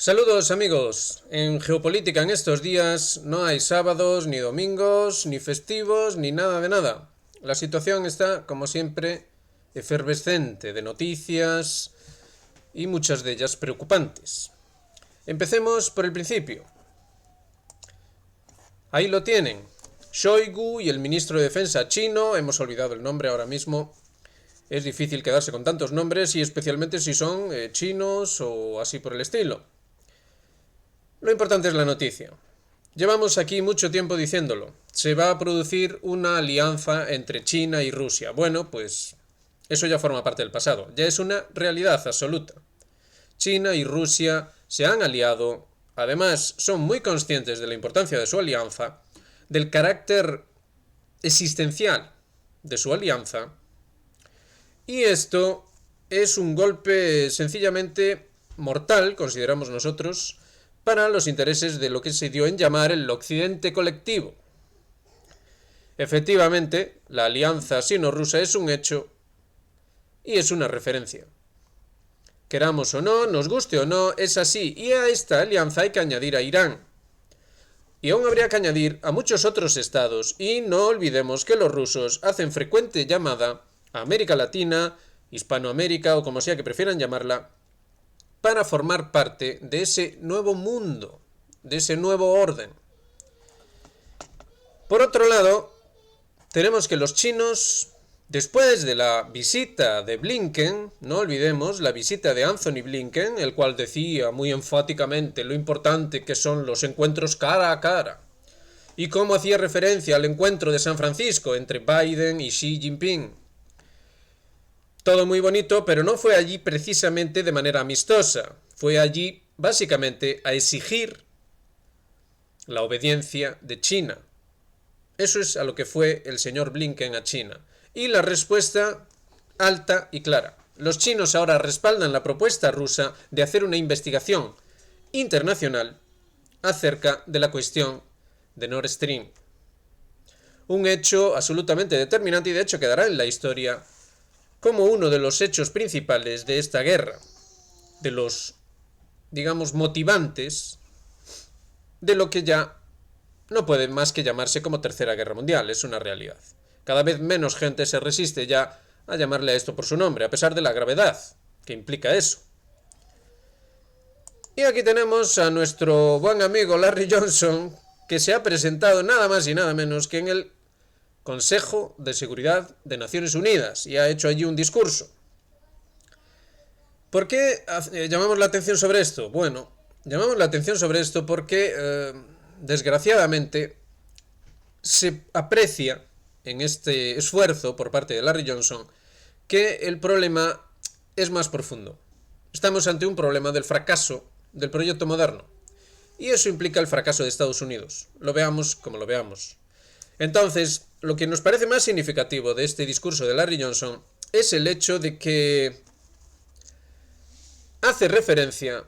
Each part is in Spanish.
Saludos amigos, en geopolítica en estos días no hay sábados, ni domingos, ni festivos, ni nada de nada. La situación está, como siempre, efervescente de noticias y muchas de ellas preocupantes. Empecemos por el principio. Ahí lo tienen. Shoigu y el ministro de Defensa chino, hemos olvidado el nombre ahora mismo. Es difícil quedarse con tantos nombres y especialmente si son chinos o así por el estilo. Lo importante es la noticia. Llevamos aquí mucho tiempo diciéndolo. Se va a producir una alianza entre China y Rusia. Bueno, pues eso ya forma parte del pasado. Ya es una realidad absoluta. China y Rusia se han aliado. Además, son muy conscientes de la importancia de su alianza, del carácter existencial de su alianza. Y esto es un golpe sencillamente mortal, consideramos nosotros, para los intereses de lo que se dio en llamar el occidente colectivo. Efectivamente, la alianza sino-rusa es un hecho y es una referencia. Queramos o no, nos guste o no, es así, y a esta alianza hay que añadir a Irán. Y aún habría que añadir a muchos otros estados, y no olvidemos que los rusos hacen frecuente llamada a América Latina, Hispanoamérica o como sea que prefieran llamarla, para formar parte de ese nuevo mundo, de ese nuevo orden. Por otro lado, tenemos que los chinos, después de la visita de Blinken, no olvidemos la visita de Anthony Blinken, el cual decía muy enfáticamente lo importante que son los encuentros cara a cara, y cómo hacía referencia al encuentro de San Francisco entre Biden y Xi Jinping. Todo muy bonito, pero no fue allí precisamente de manera amistosa. Fue allí básicamente a exigir la obediencia de China. Eso es a lo que fue el señor Blinken a China. Y la respuesta alta y clara. Los chinos ahora respaldan la propuesta rusa de hacer una investigación internacional acerca de la cuestión de Nord Stream. Un hecho absolutamente determinante y de hecho quedará en la historia como uno de los hechos principales de esta guerra, de los, digamos, motivantes de lo que ya no puede más que llamarse como Tercera Guerra Mundial, es una realidad. Cada vez menos gente se resiste ya a llamarle a esto por su nombre, a pesar de la gravedad que implica eso. Y aquí tenemos a nuestro buen amigo Larry Johnson, que se ha presentado nada más y nada menos que en el Consejo de Seguridad de Naciones Unidas y ha hecho allí un discurso. ¿Por qué llamamos la atención sobre esto? Bueno, llamamos la atención sobre esto porque, desgraciadamente, se aprecia en este esfuerzo por parte de Larry Johnson que el problema es más profundo. Estamos ante un problema del fracaso del proyecto moderno. Y eso implica el fracaso de Estados Unidos. Lo veamos como lo veamos. Entonces, lo que nos parece más significativo de este discurso de Larry Johnson es el hecho de que hace referencia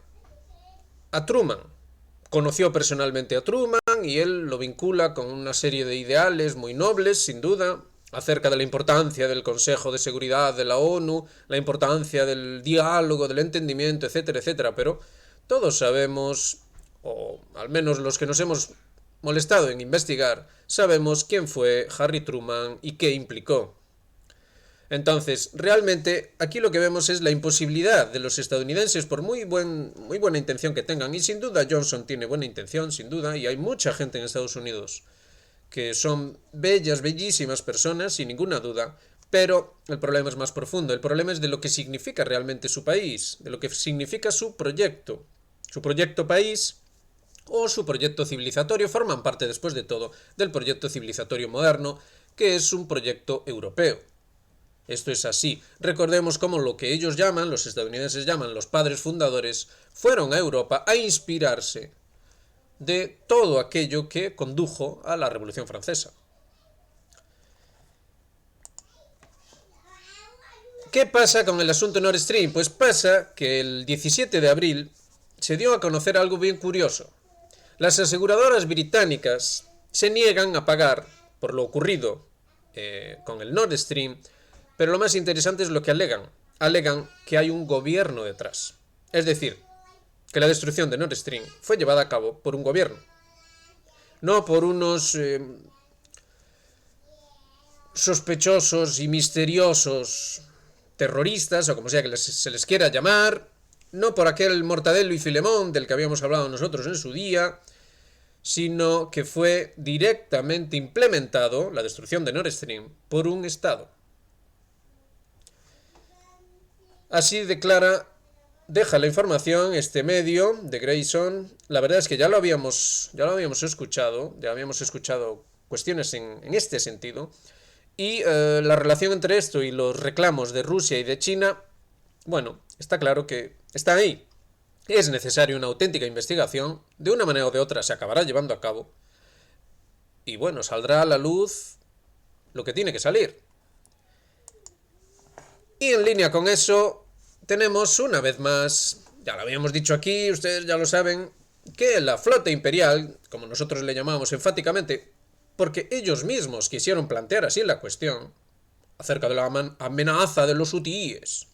a Truman. Conoció personalmente a Truman y él lo vincula con una serie de ideales muy nobles, sin duda, acerca de la importancia del Consejo de Seguridad de la ONU, la importancia del diálogo, del entendimiento, etcétera, etcétera. Pero todos sabemos, o al menos los que nos hemos molestado en investigar, sabemos quién fue Harry Truman y qué implicó. Entonces, realmente, aquí lo que vemos es la imposibilidad de los estadounidenses, por muy buena intención que tengan, y sin duda Johnson tiene buena intención, sin duda, y hay mucha gente en Estados Unidos que son bellas, bellísimas personas, sin ninguna duda, pero el problema es más profundo. El problema es de lo que significa realmente su país, de lo que significa su proyecto país, o su proyecto civilizatorio, forman parte después de todo del proyecto civilizatorio moderno, que es un proyecto europeo. Esto es así. Recordemos cómo lo que ellos llaman, los estadounidenses llaman los padres fundadores, fueron a Europa a inspirarse de todo aquello que condujo a la Revolución Francesa. ¿Qué pasa con el asunto Nord Stream? Pues pasa que el 17 de abril se dio a conocer algo bien curioso. Las aseguradoras británicas se niegan a pagar por lo ocurrido con el Nord Stream, pero lo más interesante es lo que alegan. Alegan que hay un gobierno detrás. Es decir, que la destrucción de Nord Stream fue llevada a cabo por un gobierno, no por unos sospechosos y misteriosos terroristas, o como sea que se les quiera llamar, no por aquel Mortadelo y Filemón del que habíamos hablado nosotros en su día, sino que fue directamente implementado, la destrucción de Nord Stream, por un Estado. Así deja la información este medio de Grayson. La verdad es que ya lo habíamos escuchado cuestiones en este sentido, y la relación entre esto y los reclamos de Rusia y de China, bueno, está claro que está ahí. Es necesaria una auténtica investigación, de una manera o de otra se acabará llevando a cabo, y bueno, saldrá a la luz lo que tiene que salir. Y en línea con eso, tenemos una vez más, ya lo habíamos dicho aquí, ustedes ya lo saben, que la flota imperial, como nosotros le llamamos enfáticamente, porque ellos mismos quisieron plantear así la cuestión, acerca de la amenaza de los hutíes,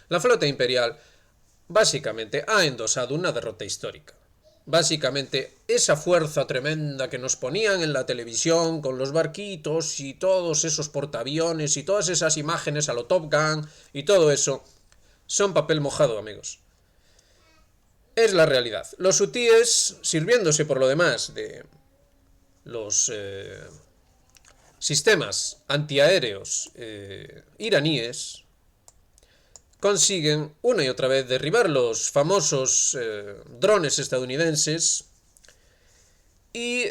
la flota imperial básicamente ha endosado una derrota histórica. Básicamente, esa fuerza tremenda que nos ponían en la televisión con los barquitos y todos esos portaaviones y todas esas imágenes a lo Top Gun y todo eso, son papel mojado, amigos. Es la realidad. Los hutíes, sirviéndose por lo demás de los sistemas antiaéreos iraníes, consiguen una y otra vez derribar los famosos drones estadounidenses, y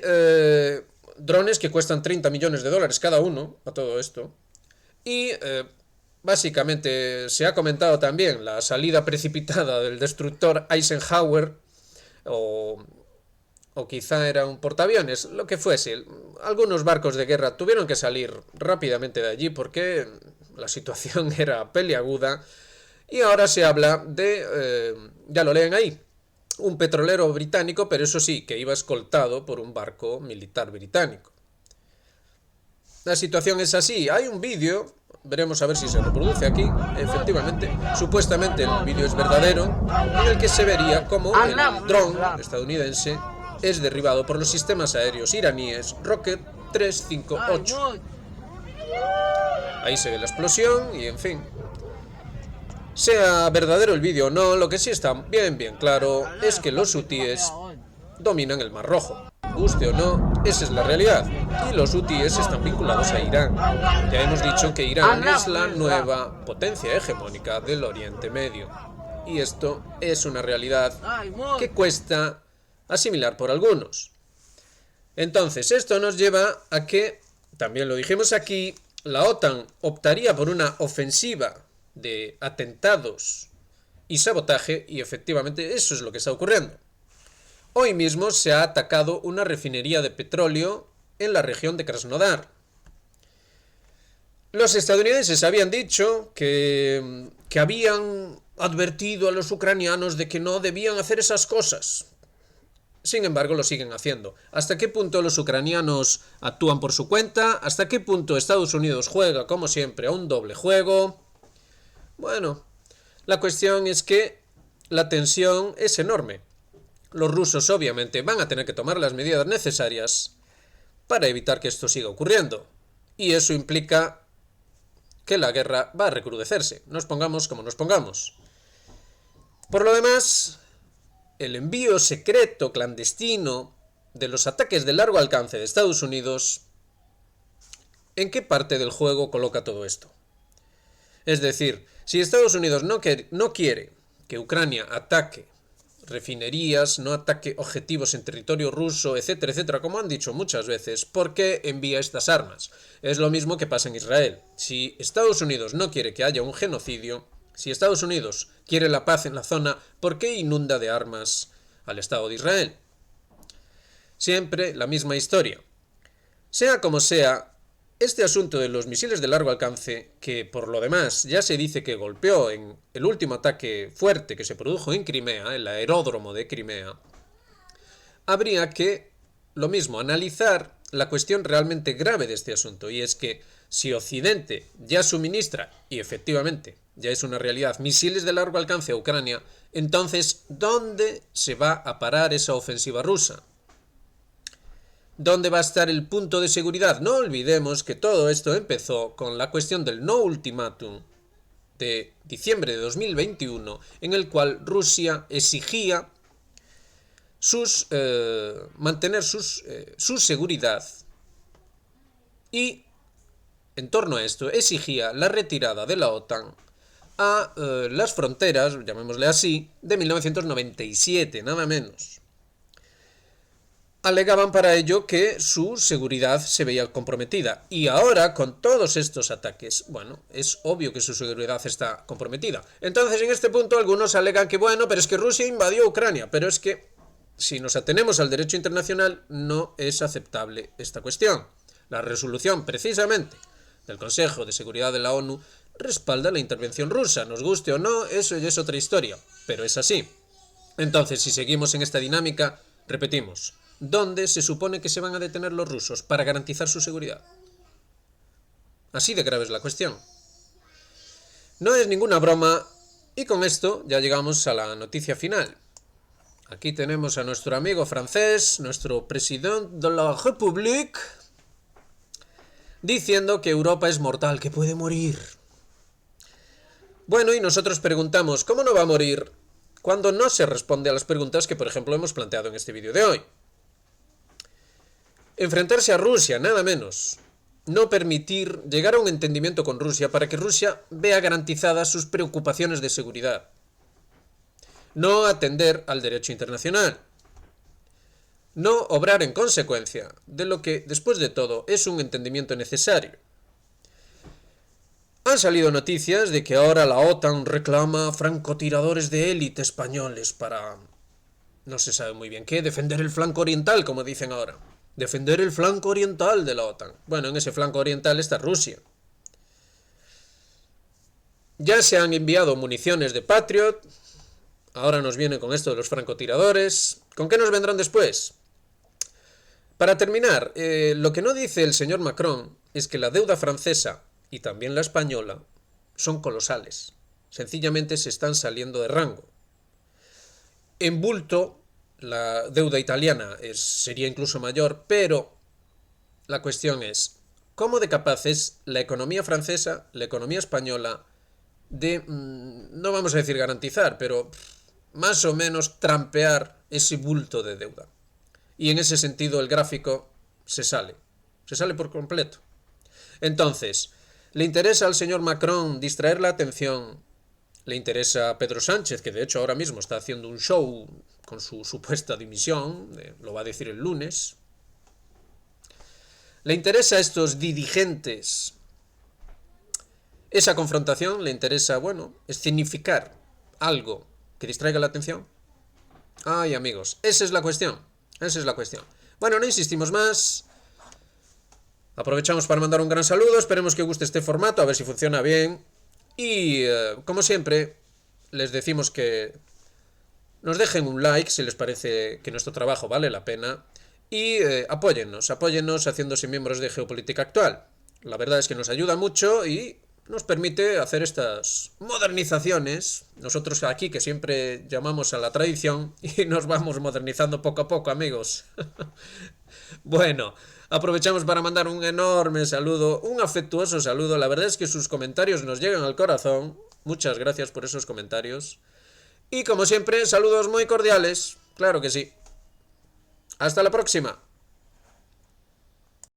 drones que cuestan $30 millones cada uno a todo esto. Y básicamente se ha comentado también la salida precipitada del destructor Eisenhower, o quizá era un portaaviones, lo que fuese. Algunos barcos de guerra tuvieron que salir rápidamente de allí porque la situación era peliaguda. Y ahora se habla de, ya lo leen ahí, un petrolero británico, pero eso sí, que iba escoltado por un barco militar británico. La situación es así. Hay un vídeo, veremos a ver si se reproduce aquí, efectivamente, supuestamente el vídeo es verdadero, en el que se vería cómo el dron estadounidense es derribado por los sistemas aéreos iraníes Rocket 358. Ahí se ve la explosión y, en fin, sea verdadero el vídeo o no, lo que sí está bien claro es que los hutíes dominan el Mar Rojo. Guste o no, esa es la realidad. Y los hutíes están vinculados a Irán. Ya hemos dicho que Irán es la nueva potencia hegemónica del Oriente Medio. Y esto es una realidad que cuesta asimilar por algunos. Entonces, esto nos lleva a que, también lo dijimos aquí, la OTAN optaría por una ofensiva de atentados y sabotaje, y efectivamente eso es lo que está ocurriendo. Hoy mismo se ha atacado una refinería de petróleo en la región de Krasnodar. Los estadounidenses habían dicho que habían advertido a los ucranianos de que no debían hacer esas cosas. Sin embargo, lo siguen haciendo. ¿Hasta qué punto los ucranianos actúan por su cuenta? ¿Hasta qué punto Estados Unidos juega, como siempre, a un doble juego? Bueno, la cuestión es que la tensión es enorme. Los rusos obviamente van a tener que tomar las medidas necesarias para evitar que esto siga ocurriendo. Y eso implica que la guerra va a recrudecerse, nos pongamos como nos pongamos. Por lo demás, el envío secreto, clandestino, de los ataques de largo alcance de Estados Unidos, ¿en qué parte del juego coloca todo esto? Es decir, si Estados Unidos no quiere que Ucrania ataque refinerías, no ataque objetivos en territorio ruso, etcétera, etcétera, como han dicho muchas veces, ¿por qué envía estas armas? Es lo mismo que pasa en Israel. Si Estados Unidos no quiere que haya un genocidio, si Estados Unidos quiere la paz en la zona, ¿por qué inunda de armas al Estado de Israel? Siempre la misma historia. Sea como sea, este asunto de los misiles de largo alcance, que por lo demás ya se dice que golpeó en el último ataque fuerte que se produjo en Crimea, el aeródromo de Crimea, habría que, lo mismo, analizar la cuestión realmente grave de este asunto, y es que Si Occidente ya suministra, y efectivamente ya es una realidad, misiles de largo alcance a Ucrania, entonces, ¿dónde se va a parar esa ofensiva rusa? ¿Dónde va a estar el punto de seguridad? No olvidemos que todo esto empezó con la cuestión del no ultimátum de diciembre de 2021, en el cual Rusia exigía mantener su seguridad y, en torno a esto, exigía la retirada de la OTAN a las fronteras, llamémosle así, de 1997, nada menos. Alegaban para ello que su seguridad se veía comprometida. Y ahora, con todos estos ataques, bueno, es obvio que su seguridad está comprometida. Entonces, en este punto, algunos alegan que, bueno, pero es que Rusia invadió Ucrania. Pero es que, si nos atenemos al derecho internacional, no es aceptable esta cuestión. La resolución, precisamente, del Consejo de Seguridad de la ONU respalda la intervención rusa. Nos guste o no, eso ya es otra historia. Pero es así. Entonces, si seguimos en esta dinámica, repetimos, ¿dónde se supone que se van a detener los rusos para garantizar su seguridad? Así de grave es la cuestión. No es ninguna broma, y con esto ya llegamos a la noticia final. Aquí tenemos a nuestro amigo francés, nuestro presidente de la République, diciendo que Europa es mortal, que puede morir. Bueno, y nosotros preguntamos, ¿cómo no va a morir cuando no se responde a las preguntas que, por ejemplo, hemos planteado en este vídeo de hoy? Enfrentarse a Rusia, nada menos. No permitir llegar a un entendimiento con Rusia para que Rusia vea garantizadas sus preocupaciones de seguridad. No atender al derecho internacional. No obrar en consecuencia de lo que, después de todo, es un entendimiento necesario. Han salido noticias de que ahora la OTAN reclama francotiradores de élite españoles para, no se sabe muy bien qué, defender el flanco oriental, como dicen ahora. Defender el flanco oriental de la OTAN. Bueno, en ese flanco oriental está Rusia. Ya se han enviado municiones de Patriot. Ahora nos vienen con esto de los francotiradores. ¿Con qué nos vendrán después? Para terminar, lo que no dice el señor Macron es que la deuda francesa y también la española son colosales. Sencillamente se están saliendo de rango. En bulto, la deuda italiana sería incluso mayor, pero la cuestión es, ¿cómo de capaz es la economía francesa, la economía española, de, no vamos a decir garantizar, pero más o menos trampear ese bulto de deuda? Y en ese sentido el gráfico se sale por completo. Entonces, ¿le interesa al señor Macron distraer la atención? ¿Le interesa a Pedro Sánchez, que de hecho ahora mismo está haciendo un show con su supuesta dimisión, lo va a decir el lunes? ¿Le interesa a estos dirigentes esa confrontación? ¿Le interesa, bueno, escenificar algo que distraiga la atención? Ay, amigos, esa es la cuestión. Esa es la cuestión. Bueno, no insistimos más. Aprovechamos para mandar un gran saludo. Esperemos que guste este formato, a ver si funciona bien. Y, como siempre, les decimos que nos dejen un like si les parece que nuestro trabajo vale la pena. Y apóyennos haciéndose miembros de Geopolítica Actual. La verdad es que nos ayuda mucho y nos permite hacer estas modernizaciones. Nosotros aquí, que siempre llamamos a la tradición, y nos vamos modernizando poco a poco, amigos. Bueno, aprovechamos para mandar un enorme saludo, un afectuoso saludo. La verdad es que sus comentarios nos llegan al corazón. Muchas gracias por esos comentarios. Y como siempre, saludos muy cordiales. Claro que sí. Hasta la próxima.